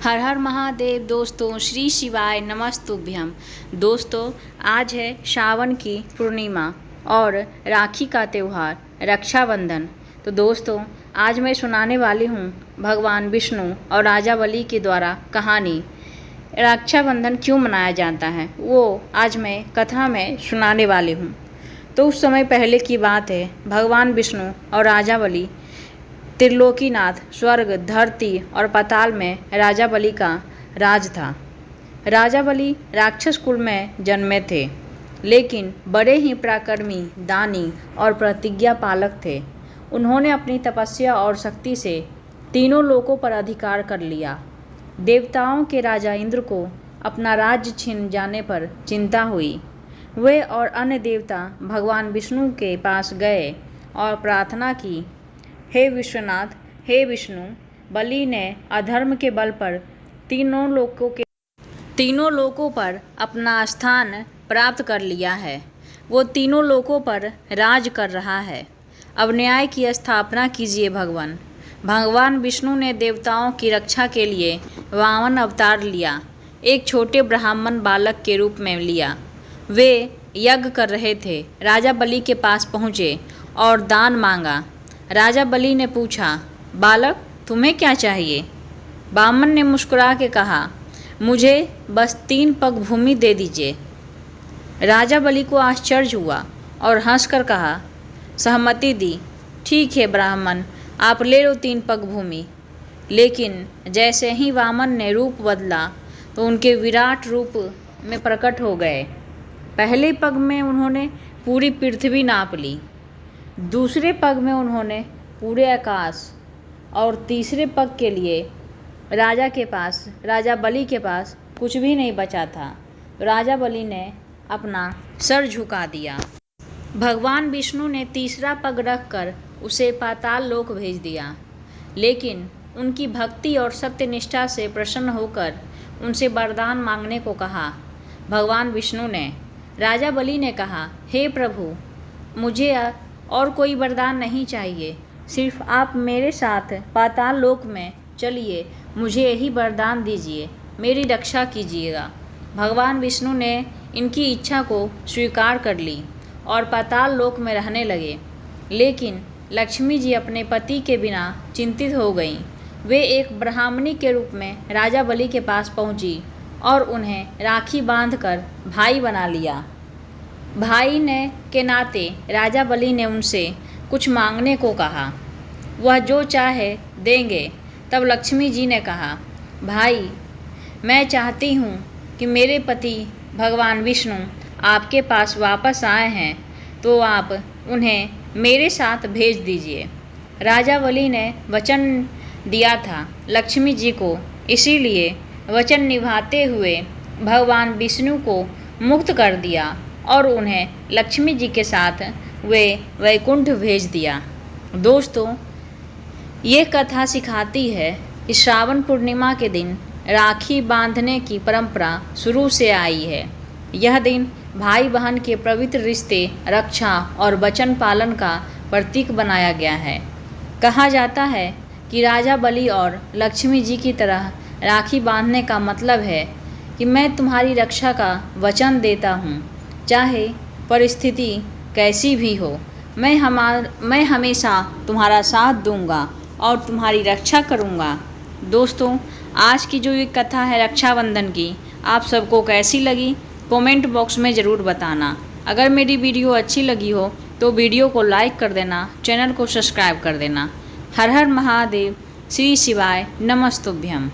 हर हर महादेव। दोस्तों, श्री शिवाय नमस्तुभ्यम। दोस्तों, आज है श्रावण की पूर्णिमा और राखी का त्यौहार रक्षाबंधन। तो दोस्तों, आज मैं सुनाने वाली हूँ भगवान विष्णु और राजा बलि के द्वारा कहानी रक्षाबंधन क्यों मनाया जाता है, वो आज मैं कथा में सुनाने वाली हूँ। तो उस समय पहले की बात है, भगवान विष्णु और राजा बलि त्रिलोकीनाथ स्वर्ग, धरती और पाताल में राजा बलि का राज था। राजा बलि राक्षस कुल में जन्मे थे, लेकिन बड़े ही पराक्रमी, दानी और प्रतिज्ञा पालक थे। उन्होंने अपनी तपस्या और शक्ति से तीनों लोकों पर अधिकार कर लिया। देवताओं के राजा इंद्र को अपना राज्य छिन जाने पर चिंता हुई। वे और अन्य देवता भगवान विष्णु के पास गए और प्रार्थना की, हे विश्वनाथ, हे विष्णु, बलि ने अधर्म के बल पर तीनों लोकों पर अपना स्थान प्राप्त कर लिया है। वो तीनों लोकों पर राज कर रहा है। अब न्याय की स्थापना कीजिए भगवान। भगवान विष्णु ने देवताओं की रक्षा के लिए वामन अवतार लिया, एक छोटे ब्राह्मण बालक के रूप में लिया। वे यज्ञ कर रहे थे। राजा बलि के पास पहुँचे और दान मांगा। राजा बलि ने पूछा, बालक, तुम्हें क्या चाहिए? ब्राह्मण ने मुस्कुरा के कहा, मुझे बस 3 पग भूमि दे दीजिए। राजा बलि को आश्चर्य हुआ और हंसकर कहा, सहमति दी। ठीक है ब्राह्मण, आप ले लो 3 पग भूमि। लेकिन जैसे ही वामन ने रूप बदला तो उनके विराट रूप में प्रकट हो गए। पहले पग में उन्होंने पूरी पृथ्वी नाप ली, दूसरे पग में उन्होंने पूरे आकाश, और तीसरे पग के लिए राजा बलि के पास कुछ भी नहीं बचा था। राजा बलि ने अपना सर झुका दिया। भगवान विष्णु ने तीसरा पग रखकर उसे पाताल लोक भेज दिया, लेकिन उनकी भक्ति और सत्यनिष्ठा से प्रसन्न होकर उनसे वरदान मांगने को कहा। भगवान विष्णु ने राजा बलि ने कहा, हे प्रभु, मुझे और कोई वरदान नहीं चाहिए, सिर्फ आप मेरे साथ पाताल लोक में चलिए, मुझे यही वरदान दीजिए, मेरी रक्षा कीजिएगा। भगवान विष्णु ने इनकी इच्छा को स्वीकार कर ली और पाताल लोक में रहने लगे। लेकिन लक्ष्मी जी अपने पति के बिना चिंतित हो गईं। वे एक ब्राह्मणी के रूप में राजा बलि के पास पहुंची और उन्हें राखी बांधकर भाई बना लिया। भाई ने के नाते राजा बलि ने उनसे कुछ मांगने को कहा। वह जो चाहे देंगे। तब लक्ष्मी जी ने कहा, भाई, मैं चाहती हूँ कि मेरे पति भगवान विष्णु आपके पास वापस आए हैं, तो आप उन्हें मेरे साथ भेज दीजिए। राजा बलि ने वचन दिया था लक्ष्मी जी को, इसीलिए वचन निभाते हुए भगवान विष्णु को मुक्त कर दिया और उन्हें लक्ष्मी जी के साथ वे वैकुंठ भेज दिया। दोस्तों, ये कथा सिखाती है कि श्रावण पूर्णिमा के दिन राखी बांधने की परंपरा शुरू से आई है। यह दिन भाई बहन के पवित्र रिश्ते, रक्षा और वचन पालन का प्रतीक बनाया गया है। कहा जाता है कि राजा बलि और लक्ष्मी जी की तरह राखी बांधने का मतलब है कि मैं तुम्हारी रक्षा का वचन देता हूँ, चाहे परिस्थिति कैसी भी हो। मैं हमेशा तुम्हारा साथ दूंगा और तुम्हारी रक्षा करूंगा। दोस्तों, आज की जो ये कथा है रक्षाबंधन की, आप सबको कैसी लगी कमेंट बॉक्स में ज़रूर बताना। अगर मेरी वीडियो अच्छी लगी हो तो वीडियो को लाइक कर देना, चैनल को सब्सक्राइब कर देना। हर हर महादेव। श्री शिवाय नमस्तुभ्यम।